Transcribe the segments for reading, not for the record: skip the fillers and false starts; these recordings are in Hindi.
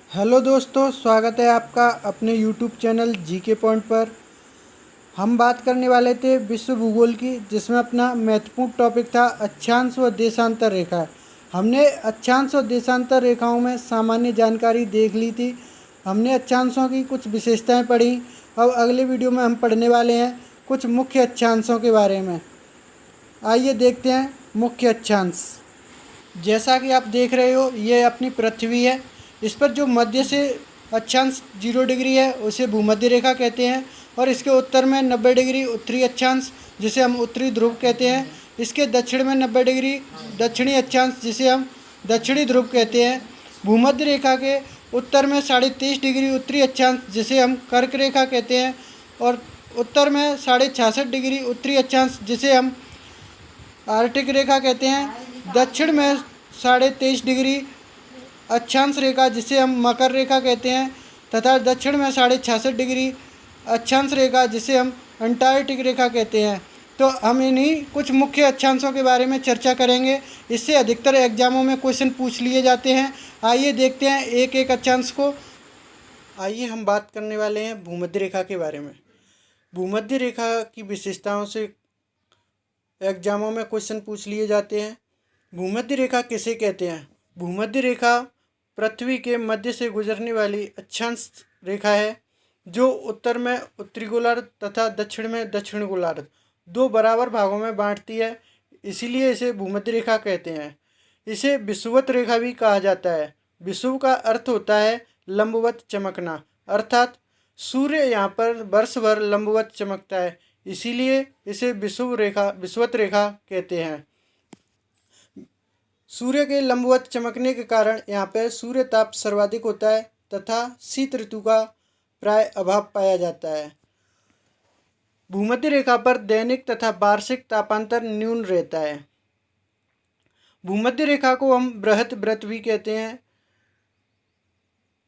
हेलो दोस्तों, स्वागत है आपका अपने यूट्यूब चैनल जीके पॉइंट पर। हम बात करने वाले थे विश्व भूगोल की, जिसमें अपना महत्वपूर्ण टॉपिक था अक्षांश व देशांतर रेखा। हमने अक्षांश और देशांतर रेखाओं में सामान्य जानकारी देख ली थी। हमने अक्षांशों की कुछ विशेषताएं पढ़ी। अब अगले वीडियो में हम पढ़ने वाले हैं कुछ मुख्य अक्षांशों के बारे में। आइए देखते हैं मुख्य अक्षांश। जैसा कि आप देख रहे हो, ये अपनी पृथ्वी है। इस पर जो मध्य से अक्षांश 0 डिग्री है उसे भूमध्य रेखा कहते हैं, और इसके उत्तर में 90 डिग्री उत्तरी अक्षांश जिसे हम उत्तरी ध्रुव कहते हैं। इसके दक्षिण में 90 डिग्री दक्षिणी अक्षांश जिसे हम दक्षिणी ध्रुव कहते हैं। भूमध्य रेखा के उत्तर में 23.5 डिग्री उत्तरी अक्षांश जिसे हम कर्क रेखा कहते हैं, और उत्तर में 66.5 डिग्री उत्तरी अक्षांश जिसे हम आर्कटिक रेखा कहते हैं। दक्षिण में 23.5 डिग्री अक्षांश रेखा जिसे हम मकर रेखा कहते हैं, तथा दक्षिण में 66.5 डिग्री अक्षांश रेखा जिसे हम अंटार्कटिक रेखा कहते हैं। तो हम इन्हीं कुछ मुख्य अक्षांशों के बारे में चर्चा करेंगे। इससे अधिकतर एग्जामों में क्वेश्चन पूछ लिए जाते हैं। आइए देखते हैं एक एक अक्षांश को। आइए हम बात करने वाले हैं भूमध्य रेखा के बारे में। भूमध्य रेखा की विशेषताओं से एग्जामों में क्वेश्चन पूछ लिए जाते हैं। भूमध्य रेखा किसे कहते हैं? भूमध्य रेखा पृथ्वी के मध्य से गुजरने वाली अक्षांश रेखा है, जो उत्तर में उत्तरी गोलार्ध तथा दक्षिण में दक्षिण गोलार्ध दो बराबर भागों में बांटती है। इसीलिए इसे भूमध्य रेखा कहते हैं। इसे विषुवत रेखा भी कहा जाता है। विषुव का अर्थ होता है लंबवत चमकना, अर्थात सूर्य यहाँ पर वर्ष भर लंबवत चमकता है, इसीलिए इसे विषुवत रेखा कहते हैं। सूर्य के लंबवत चमकने के कारण यहाँ पर सूर्य ताप सर्वाधिक होता है तथा शीत ऋतु का प्राय अभाव पाया जाता है। भूमध्य रेखा पर दैनिक तथा वार्षिक तापांतर न्यून रहता है। भूमध्य रेखा को हम बृहत वृत्त भी कहते हैं।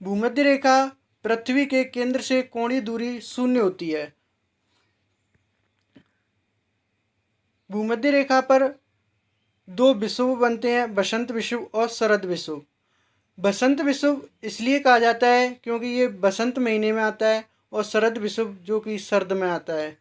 भूमध्य रेखा पृथ्वी के केंद्र से कोणीय दूरी 0 होती है। भूमध्य रेखा पर दो विषुव बनते हैं, बसंत विषुव और शरद विषुव। बसंत विषुव इसलिए कहा जाता है क्योंकि ये बसंत महीने में आता है, और शरद विषुव जो कि सर्द में आता है।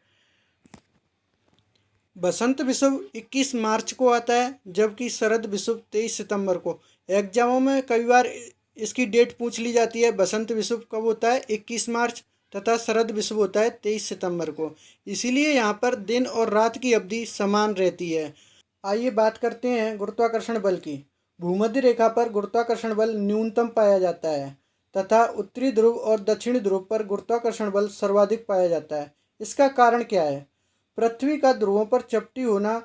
बसंत विषुव 21 मार्च को आता है, जबकि शरद विषुव 23 सितंबर को। एग्जामों में कई बार इसकी डेट पूछ ली जाती है। बसंत विषुव कब होता है? 21 मार्च, तथा शरद विषुव होता है 23 सितंबर को। इसीलिए यहाँ पर दिन और रात की अवधि समान रहती है। आइए बात करते हैं गुरुत्वाकर्षण बल की। भूमध्य रेखा पर गुरुत्वाकर्षण बल न्यूनतम पाया जाता है, तथा उत्तरी ध्रुव और दक्षिणी ध्रुव पर गुरुत्वाकर्षण बल सर्वाधिक पाया जाता है। इसका कारण क्या है? पृथ्वी का ध्रुवों पर चपटी होना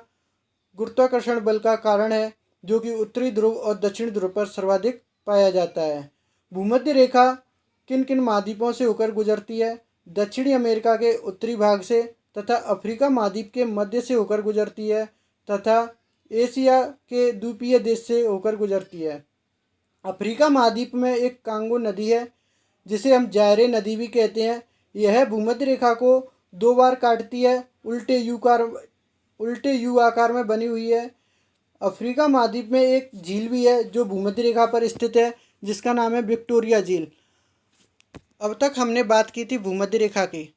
गुरुत्वाकर्षण बल का कारण है, जो कि उत्तरी ध्रुव और दक्षिणी ध्रुव पर सर्वाधिक पाया जाता है। भूमध्य रेखा किन किन महाद्वीपों से होकर गुजरती है? दक्षिणी अमेरिका के उत्तरी भाग से, तथा अफ्रीका महाद्वीप के मध्य से होकर गुजरती है, तथा एशिया के द्वीपीय देश से होकर गुजरती है। अफ्रीका महाद्वीप में एक कांगो नदी है, जिसे हम जायरे नदी भी कहते हैं। यह भूमध्य रेखा को 2 बार काटती है, उल्टे यू आकार में बनी हुई है। अफ्रीका महाद्वीप में एक झील भी है जो भूमध्य रेखा पर स्थित है, जिसका नाम है विक्टोरिया झील। अब तक हमने बात की थी भूमध्य रेखा की।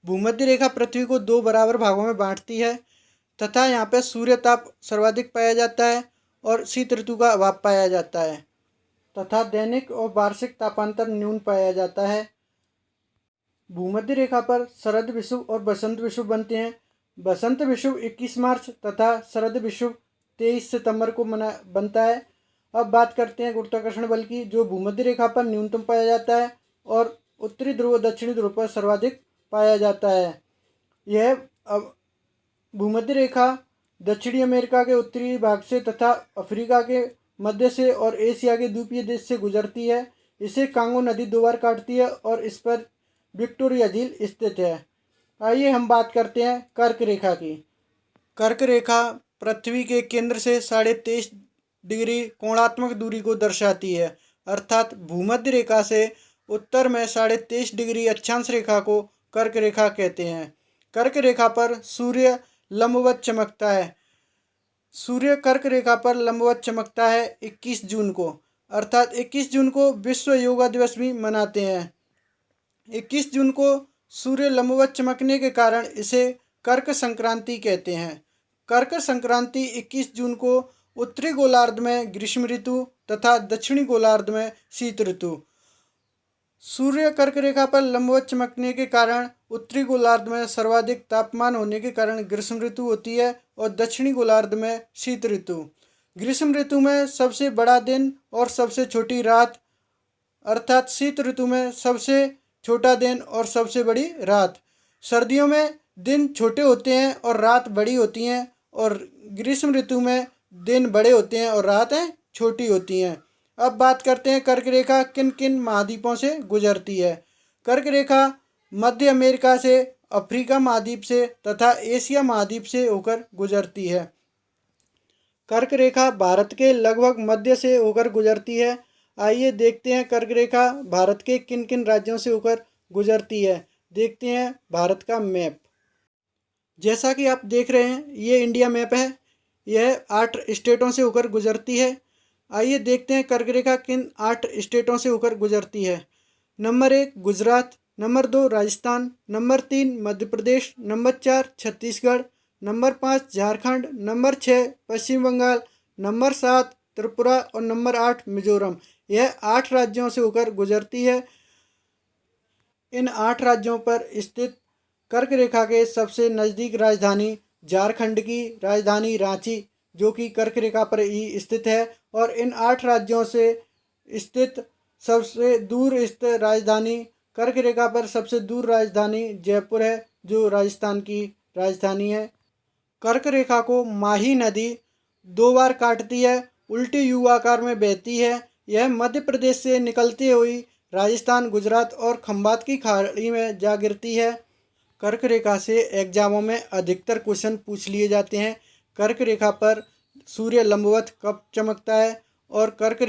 भूमध्य रेखा पृथ्वी को 2 बराबर भागों में बांटती है, तथा यहाँ पर सूर्य ताप सर्वाधिक पाया जाता है और शीत ऋतु का अभाव पाया जाता है, तथा दैनिक और वार्षिक तापांतर न्यून पाया जाता है। भूमध्य रेखा पर शरद विषुव और बसंत विषुव बनते हैं। बसंत विषुव 21 मार्च तथा शरद विषुव 23 सितंबर को बनता है। अब बात करते हैं गुरुत्वाकर्षण बल की, जो भूमध्य रेखा पर न्यूनतम पाया जाता है और उत्तरी ध्रुव और दक्षिणी ध्रुव पर सर्वाधिक पाया जाता है। यह भूमध्य रेखा दक्षिणी अमेरिका के उत्तरी भाग से तथा अफ्रीका के मध्य से और एशिया के द्वीपीय देश से गुजरती है। इसे कांगो नदी 2 बार काटती है और इस पर विक्टोरिया झील स्थित है। आइए हम बात करते हैं कर्क रेखा की। कर्क रेखा पृथ्वी के केंद्र से 23.5 डिग्री कोणात्मक दूरी को दर्शाती है, अर्थात भूमध्य रेखा से उत्तर में 23.5 डिग्री अक्षांश रेखा को कर्क रेखा कहते हैं। कर्क रेखा पर सूर्य लंबवत चमकता है। सूर्य कर्क रेखा पर लंबवत चमकता है 21 जून को, अर्थात 21 जून को विश्व योगा दिवस भी मनाते हैं। 21 जून को सूर्य लंबवत चमकने के कारण इसे कर्क संक्रांति कहते हैं। कर्क संक्रांति 21 जून को उत्तरी गोलार्ध में ग्रीष्म ऋतु तथा दक्षिणी गोलार्ध में शीत ऋतु। सूर्य कर्क रेखा पर लंबवत चमकने के कारण उत्तरी गोलार्ध में सर्वाधिक तापमान होने के कारण ग्रीष्म ऋतु होती है और दक्षिणी गोलार्ध में शीत ऋतु। ग्रीष्म ऋतु में सबसे बड़ा दिन और सबसे छोटी रात, अर्थात शीत ऋतु में सबसे छोटा दिन और सबसे बड़ी रात। सर्दियों में दिन छोटे होते हैं और रात बड़ी होती हैं, और ग्रीष्म ऋतु में दिन बड़े होते हैं और रातें छोटी होती हैं। अब बात करते हैं कर्क रेखा किन किन महाद्वीपों से गुजरती है। कर्क रेखा मध्य अमेरिका से, अफ्रीका महाद्वीप से तथा एशिया महाद्वीप से होकर गुजरती है। कर्क रेखा भारत के लगभग मध्य से होकर गुजरती है। आइए देखते हैं कर्क रेखा भारत के किन किन राज्यों से होकर गुजरती है। देखते हैं भारत का मैप। जैसा कि आप देख रहे हैं, ये इंडिया मैप है। यह 8 स्टेटों से होकर गुजरती है। आइए देखते हैं कर्क रेखा किन 8 स्टेटों से होकर गुजरती है। Number 1 Gujarat, number 2 Rajasthan, number 3 Madhya Pradesh, number 4 Chhattisgarh, number 5 Jharkhand, number 6 Paschim Bengal, number 7 Tripura और नंबर 8 मिजोरम। यह 8 राज्यों से होकर गुजरती है। इन 8 राज्यों पर स्थित कर्क रेखा के सबसे नज़दीक राजधानी झारखंड की राजधानी रांची, जो कि कर्क रेखा पर ही स्थित है, और इन 8 राज्यों से स्थित सबसे दूर स्थित राजधानी, कर्क रेखा पर सबसे दूर राजधानी जयपुर है, जो राजस्थान की राजधानी है। कर्क रेखा को माही नदी 2 बार काटती है, उल्टी यू आकार में बहती है। यह मध्य प्रदेश से निकलती हुई राजस्थान, गुजरात और खंबात की खाड़ी में जा गिरती है। कर्क रेखा से एग्जामों में अधिकतर क्वेश्चन पूछ लिए जाते हैं। कर्क रेखा पर सूर्य लंबवत कब चमकता है, और कर्क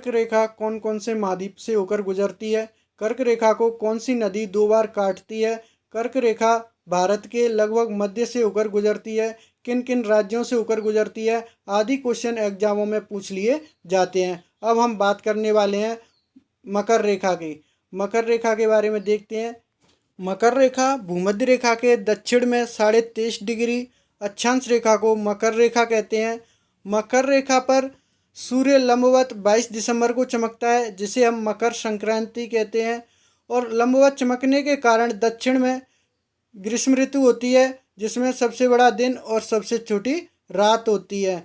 रेखा कौन कौन से महाद्वीप से होकर गुजरती है, कर्क रेखा को कौन सी नदी 2 बार काटती है, कर्क रेखा भारत के लगभग मध्य से होकर गुजरती है, किन किन राज्यों से होकर गुजरती है, आदि क्वेश्चन एग्जामों में पूछ लिए जाते हैं। अब हम बात करने वाले हैं मकर रेखा की। मकर रेखा के बारे में देखते हैं। मकर रेखा भूमध्य रेखा के दक्षिण में 23.5 डिग्री अक्षांश रेखा को मकर रेखा कहते हैं। मकर रेखा पर सूर्य लंबवत 22 दिसंबर को चमकता है, जिसे हम मकर संक्रांति कहते हैं, और लंबवत चमकने के कारण दक्षिण में ग्रीष्म ऋतु होती है, जिसमें सबसे बड़ा दिन और सबसे छोटी रात होती है,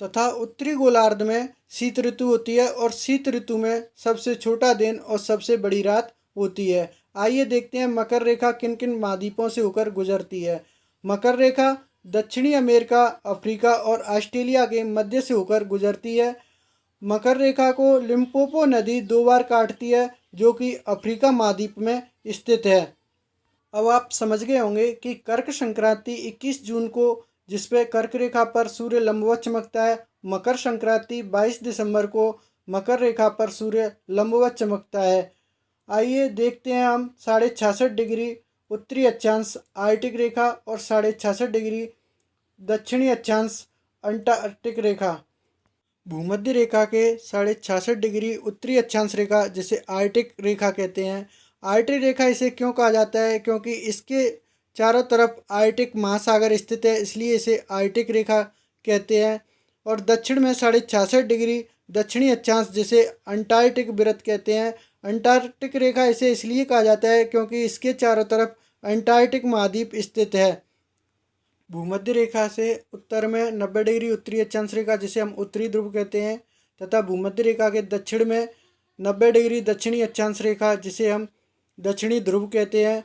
तथा उत्तरी गोलार्ध में शीत ऋतु होती है, और शीत ऋतु में सबसे छोटा दिन और सबसे बड़ी रात होती है। आइए देखते हैं मकर रेखा किन किन महाद्वीपों से होकर गुजरती है। मकर रेखा दक्षिणी अमेरिका, अफ्रीका और ऑस्ट्रेलिया के मध्य से होकर गुजरती है। मकर रेखा को लिम्पोपो नदी 2 बार काटती है, जो कि अफ्रीका महाद्वीप में स्थित है। अब आप समझ गए होंगे कि कर्क संक्रांति 21 जून को, जिसपे कर्क रेखा पर सूर्य लंबवत चमकता है, मकर संक्रांति 22 दिसंबर को मकर रेखा पर सूर्य लंबवत चमकता है। आइए देखते हैं हम 66.5 डिग्री उत्तरी अक्षांश आर्कटिक रेखा और 66.5 डिग्री दक्षिणी अक्षांश अंटार्कटिक रेखा। भूमध्य रेखा के 66.5 डिग्री उत्तरी अक्षांश रेखा, जिसे आर्कटिक रेखा कहते हैं। आर्कटिक रेखा इसे क्यों कहा जाता है, क्योंकि इसके चारों तरफ आर्कटिक महासागर स्थित है, इसलिए इसे आर्कटिक रेखा कहते हैं। और दक्षिण में 66.5 डिग्री दक्षिणी अक्षांश, जिसे अंटार्कटिक वृत्त कहते हैं। अंटार्कटिक रेखा इसे इसलिए कहा जाता है क्योंकि इसके चारों तरफ अंटार्कटिक महाद्वीप स्थित है। भूमध्य रेखा से उत्तर में 90 डिग्री उत्तरी अक्षांश रेखा, जिसे हम उत्तरी ध्रुव कहते हैं, तथा भूमध्य रेखा के दक्षिण में 90 डिग्री दक्षिणी अक्षांश रेखा, जिसे हम दक्षिणी ध्रुव कहते हैं।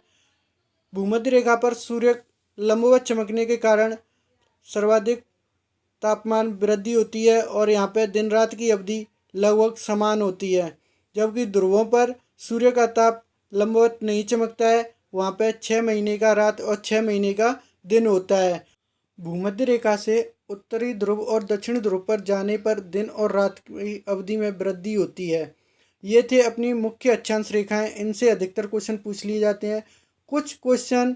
भूमध्य रेखा पर सूर्य लंबवत चमकने के कारण सर्वाधिक तापमान वृद्धि होती है, और यहाँ पे दिन रात की अवधि लगभग समान होती है। जबकि ध्रुवों पर सूर्य का ताप लंबवत नहीं चमकता है, वहाँ पे 6 महीने का रात और 6 महीने का दिन होता है। भूमध्य रेखा से उत्तरी ध्रुव और दक्षिणी ध्रुव पर जाने पर दिन और रात की अवधि में वृद्धि होती है। ये थे अपनी मुख्य अक्षांश रेखाएं, इनसे अधिकतर क्वेश्चन पूछ लिए जाते हैं। कुछ क्वेश्चन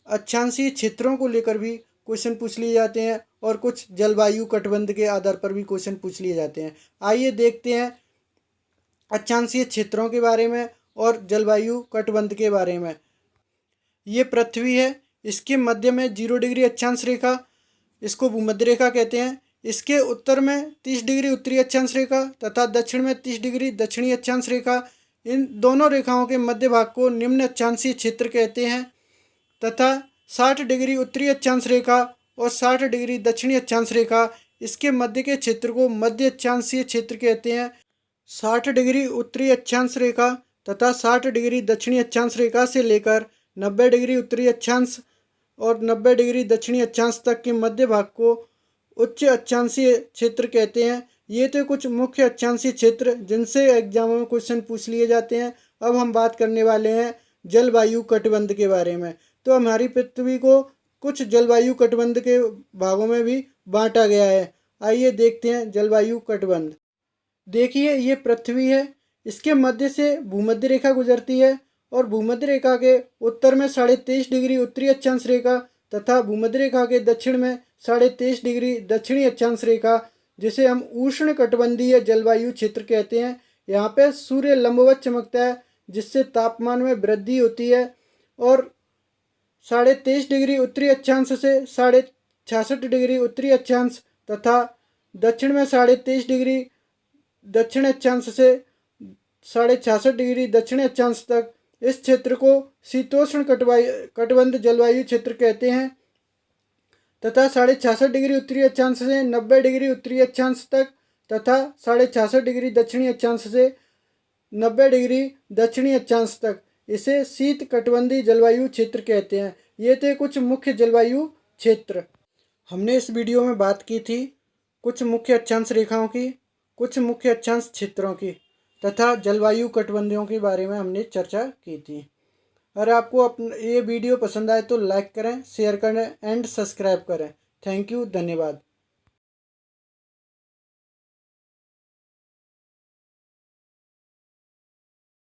अक्षांशीय क्षेत्रों को लेकर भी क्वेश्चन पूछ लिए जाते हैं और कुछ जलवायु कटबंध के आधार पर भी क्वेश्चन पूछ लिए जाते हैं। आइए देखते हैं अक्षांशीय क्षेत्रों के बारे में और जलवायु कटबंध के बारे में। ये पृथ्वी है, इसके मध्य में 0 डिग्री अक्षांश रेखा, इसको भूमध्य रेखा कहते हैं। इसके उत्तर में 30 डिग्री उत्तरी अक्षांश रेखा तथा दक्षिण में 30 डिग्री दक्षिणी अक्षांश रेखा। इन दोनों रेखाओं के मध्य भाग को निम्न अक्षांशीय क्षेत्र कहते हैं तथा 60 डिग्री उत्तरी अक्षांश रेखा और 60 डिग्री दक्षिणी अक्षांश रेखा, इसके मध्य के क्षेत्र को मध्य अक्षांशीय क्षेत्र कहते हैं। 60 डिग्री उत्तरी अक्षांश रेखा तथा 60 डिग्री दक्षिणी अक्षांश रेखा से लेकर 90 डिग्री उत्तरी अक्षांश और 90 डिग्री दक्षिणी अक्षांश तक के मध्य भाग को उच्च अक्षांशीय क्षेत्र कहते हैं। ये थे कुछ मुख्य अक्षांशीय क्षेत्र जिनसे एग्जाम में क्वेश्चन पूछ लिए जाते हैं। अब हम बात करने वाले हैं जलवायु कटबंध के बारे में। तो हमारी पृथ्वी को कुछ जलवायु कटबंध के भागों में भी बांटा गया है। आइए देखते हैं जलवायु कटबंध। देखिए ये पृथ्वी है, इसके मध्य से भूमध्य रेखा गुजरती है और भूमध्य रेखा के उत्तर में 23.5 डिग्री उत्तरी अक्षांश रेखा तथा भूमध्य रेखा के दक्षिण में 23.5 डिग्री दक्षिणी अक्षांश रेखा, जिसे हम उष्ण कटिबंधीय जलवायु क्षेत्र कहते हैं। यहाँ पे सूर्य लंबवत चमकता है जिससे तापमान में वृद्धि होती है और 23.5 डिग्री उत्तरी अक्षांश से 66 डिग्री उत्तरी अक्षांश तथा दक्षिण में 23.5 डिग्री दक्षिण अक्षांश से 66 डिग्री दक्षिण अक्षांश तक इस क्षेत्र को शीतोष्ण कटिबंध जलवायु क्षेत्र कहते हैं तथा 66 डिग्री उत्तरी अक्षांश से 90 डिग्री उत्तरी अक्षांश तक तथा 66 डिग्री दक्षिणी अक्षांश से 90 डिग्री दक्षिणी अक्षांश तक इसे शीत कटिबंधीय जलवायु क्षेत्र कहते हैं। ये थे कुछ मुख्य जलवायु क्षेत्र। हमने इस वीडियो में बात की थी कुछ मुख्य अक्षांश रेखाओं की, कुछ मुख्य अक्षांश क्षेत्रों की तथा जलवायु कटिबंधों के बारे में हमने चर्चा की थी। अगर आपको ये वीडियो पसंद आए तो लाइक करें, शेयर करें एंड सब्सक्राइब करें। थैंक यू, धन्यवाद।